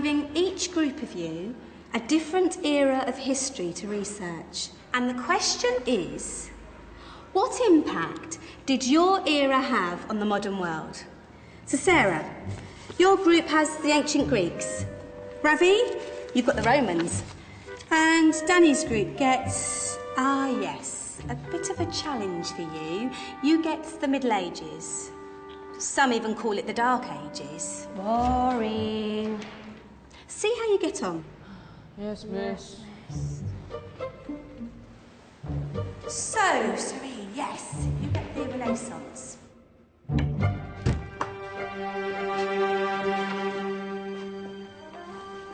giving each group of you a different era of history to research. And the question is, what impact did your era have on the modern world? So Sarah, your group has the ancient Greeks. Ravi, you've got the Romans. And Danny's group gets, yes, a bit of a challenge for you. You get the Middle Ages. Some even call it the Dark Ages. Boring. See how you get on. Yes, miss. So, Serene, yes, you get the Renaissance.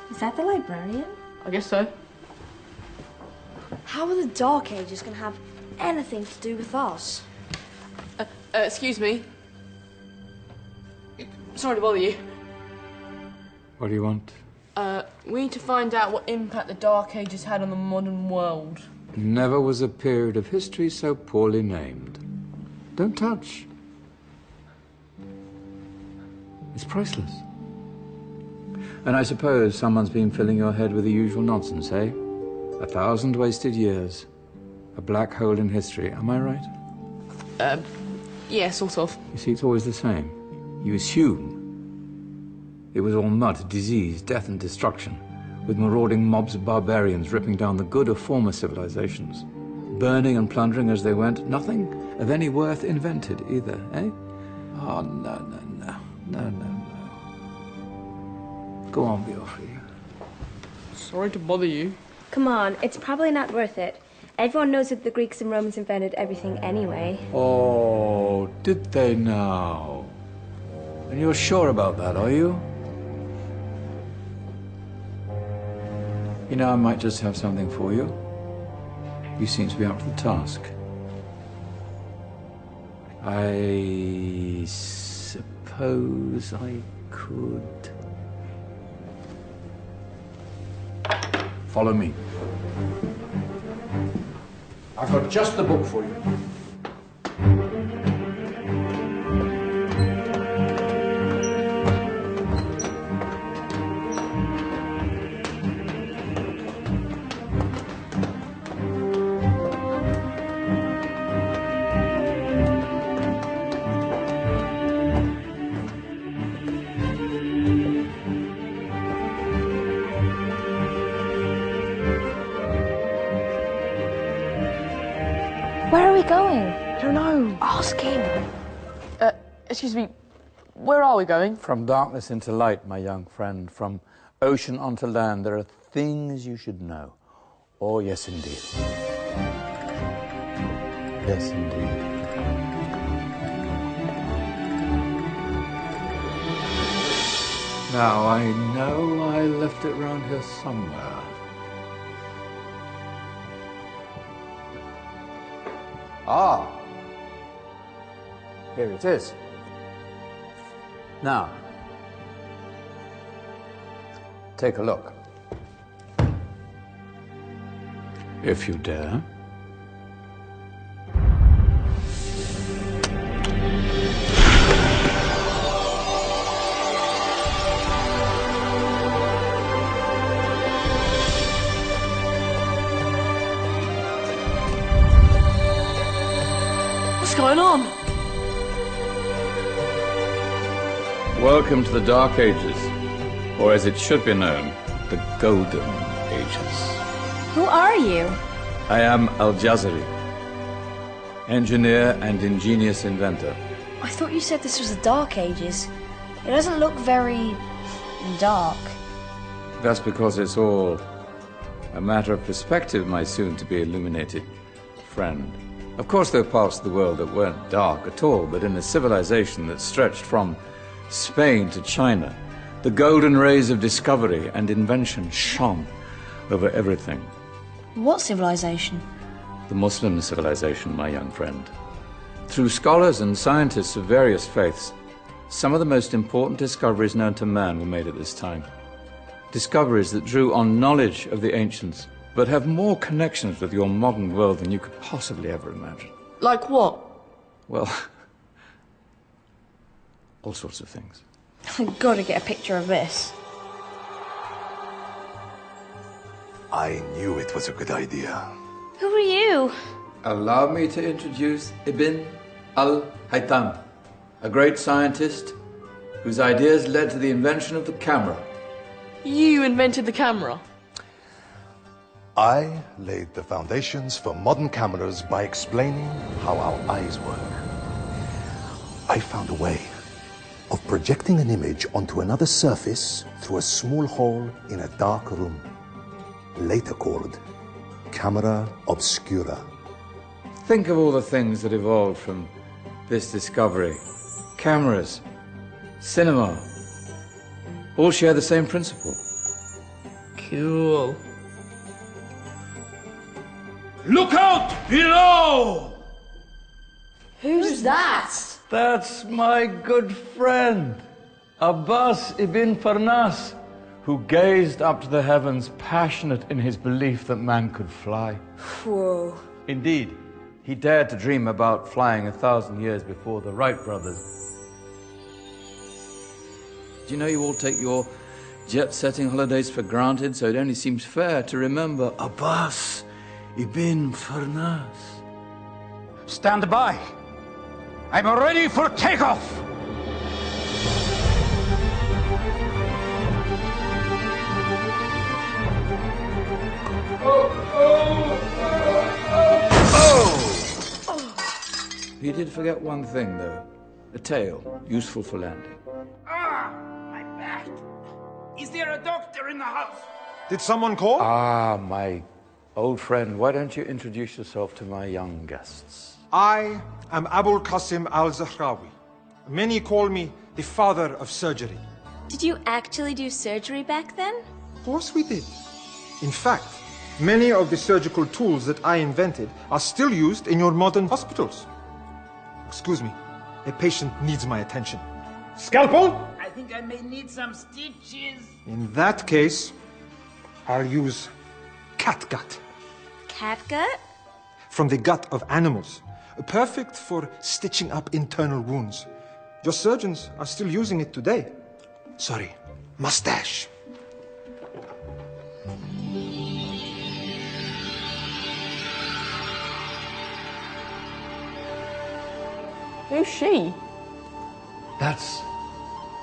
Is that the librarian? I guess so. How are the Dark Ages going to have anything to do with us? Excuse me. Sorry to bother you. What do you want? We need to find out what impact the Dark Ages had on the modern world. Never was a period of history so poorly named. Don't touch. It's priceless. And I suppose someone's been filling your head with the usual nonsense, eh? 1,000 wasted years. A black hole in history, am I right? Yeah, sort of. You see, it's always the same. You assume it was all mud, disease, death and destruction, with marauding mobs of barbarians ripping down the good of former civilizations, burning and plundering as they went. Nothing of any worth invented either, eh? Oh, no. Go on, Beofrey. Sorry to bother you. Come on, it's probably not worth it. Everyone knows that the Greeks and Romans invented everything anyway. Oh, did they now? And you're sure about that, are you? You know, I might just have something for you. You seem to be up to the task. I suppose I could... Follow me. I've got just the book for you. Where are we going? I don't know. Ask him. Excuse me. Where are we going? From darkness into light, my young friend. From ocean onto land, there are things you should know. Oh, yes, indeed. Yes, indeed. Now, I know I left it round here somewhere. Ah, here it is. Now, take a look. If you dare. What's going on? Welcome to the Dark Ages, or as it should be known, the Golden Ages. Who are you? I am Al-Jazari, engineer and ingenious inventor. I thought you said this was the Dark Ages. It doesn't look very... dark. That's because it's all a matter of perspective, my soon-to-be illuminated friend. Of course, there are parts of the world that weren't dark at all, but in a civilization that stretched from Spain to China, the golden rays of discovery and invention shone over everything. What civilization? The Muslim civilization, my young friend. Through scholars and scientists of various faiths, some of the most important discoveries known to man were made at this time. Discoveries that drew on knowledge of the ancients, but have more connections with your modern world than you could possibly ever imagine. Like what? Well, all sorts of things. I've got to get a picture of this. I knew it was a good idea. Who are you? Allow me to introduce Ibn al-Haytham, a great scientist whose ideas led to the invention of the camera. You invented the camera? I laid the foundations for modern cameras by explaining how our eyes work. I found a way of projecting an image onto another surface through a small hole in a dark room, later called camera obscura. Think of all the things that evolved from this discovery. Cameras, cinema, all share the same principle. Cool. Look out below! Who's that? That's my good friend, Abbas ibn Farnas, who gazed up to the heavens, passionate in his belief that man could fly. Whoa. Indeed, he dared to dream about flying 1,000 years before the Wright brothers. Do you know you all take your jet-setting holidays for granted, so it only seems fair to remember Abbas ibn Farnas. Stand by. I'm ready for takeoff. He did forget one thing, though. A tail, useful for landing. Ah, my back. Is there a doctor in the house? Did someone call? Ah, my old friend, why don't you introduce yourself to my young guests? I am Abul Qasim al-Zahrawi. Many call me the father of surgery. Did you actually do surgery back then? Of course we did. In fact, many of the surgical tools that I invented are still used in your modern hospitals. Excuse me, a patient needs my attention. Scalpel? I think I may need some stitches. In that case, I'll use catgut. Catgut? From the gut of animals. Perfect for stitching up internal wounds. Your surgeons are still using it today. Sorry, mustache. Who's she? That's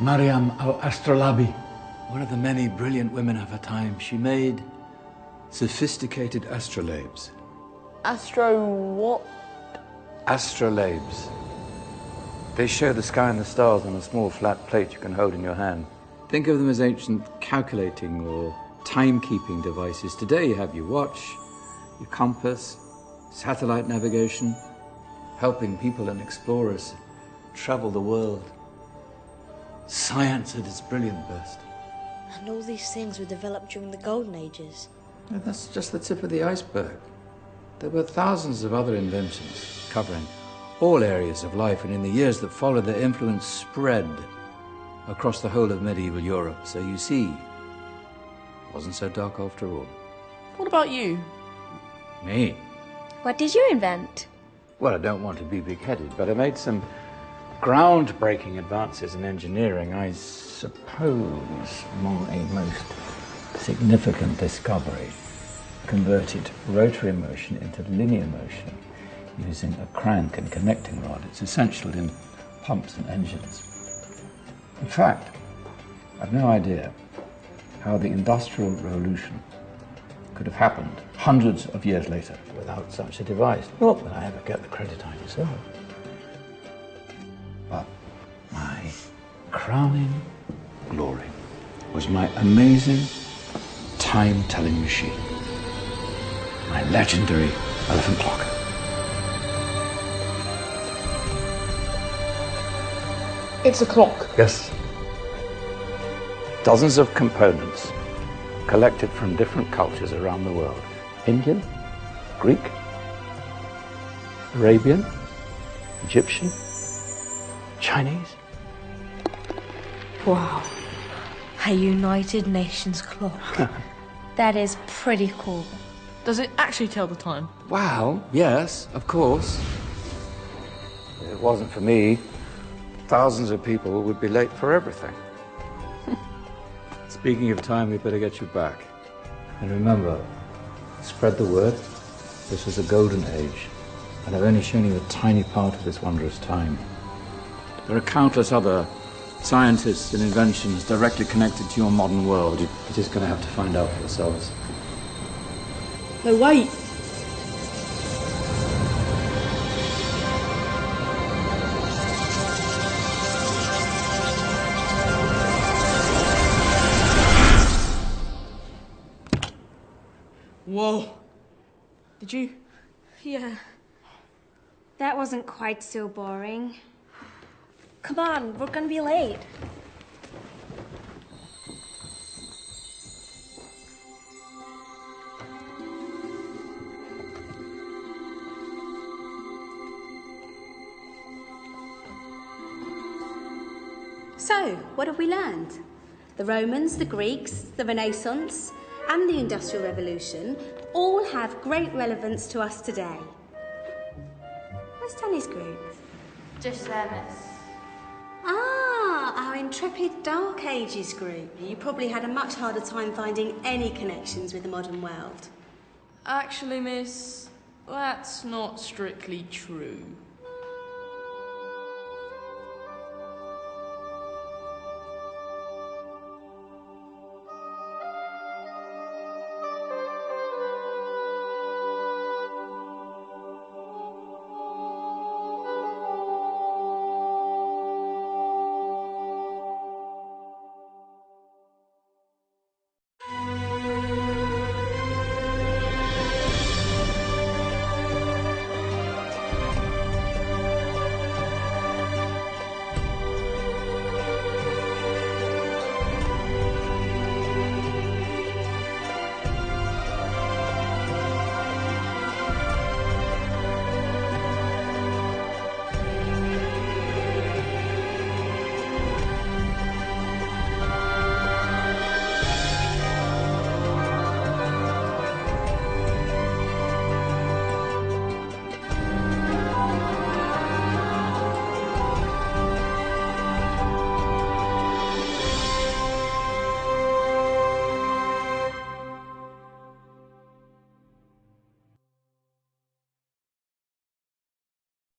Maryam al-Astrolabi, one of the many brilliant women of her time. She made sophisticated astrolabes. Astro what? Astrolabes. They show the sky and the stars on a small flat plate you can hold in your hand. Think of them as ancient calculating or timekeeping devices. Today you have your watch, your compass, satellite navigation, helping people and explorers travel the world. Science at its brilliant best. And all these things were developed during the Golden Ages. And that's just the tip of the iceberg. There were thousands of other inventions covering all areas of life, and in the years that followed, their influence spread across the whole of medieval Europe. So you see, it wasn't so dark after all. What about you? Me? What did you invent? Well, I don't want to be big-headed, but I made some groundbreaking advances in engineering. I suppose my most significant discovery converted rotary motion into linear motion using a crank and connecting rod. It's essential in pumps and engines. In fact, I've no idea how the Industrial Revolution could have happened hundreds of years later without such a device. Not that I ever get the credit I deserve. But my crowning glory was my amazing time-telling machine. My legendary elephant clock. It's a clock. Yes. Dozens of components collected from different cultures around the world. Indian, Greek, Arabian, Egyptian, Chinese. Wow. A United Nations clock. That is pretty cool. Does it actually tell the time? Well, yes, of course. If it wasn't for me, thousands of people would be late for everything. Speaking of time, we better get you back. And remember, spread the word. This was a golden age, and I've only shown you a tiny part of this wondrous time. There are countless other scientists and inventions directly connected to your modern world. You're just going to have to find out for yourselves. No, wait. Whoa. Did you? Yeah. That wasn't quite so boring. Come on, we're gonna be late. So, what have we learned? The Romans, the Greeks, the Renaissance, and the Industrial Revolution all have great relevance to us today. Where's Danny's group? Just there, miss. Ah, our intrepid Dark Ages group. You probably had a much harder time finding any connections with the modern world. Actually, miss, that's not strictly true.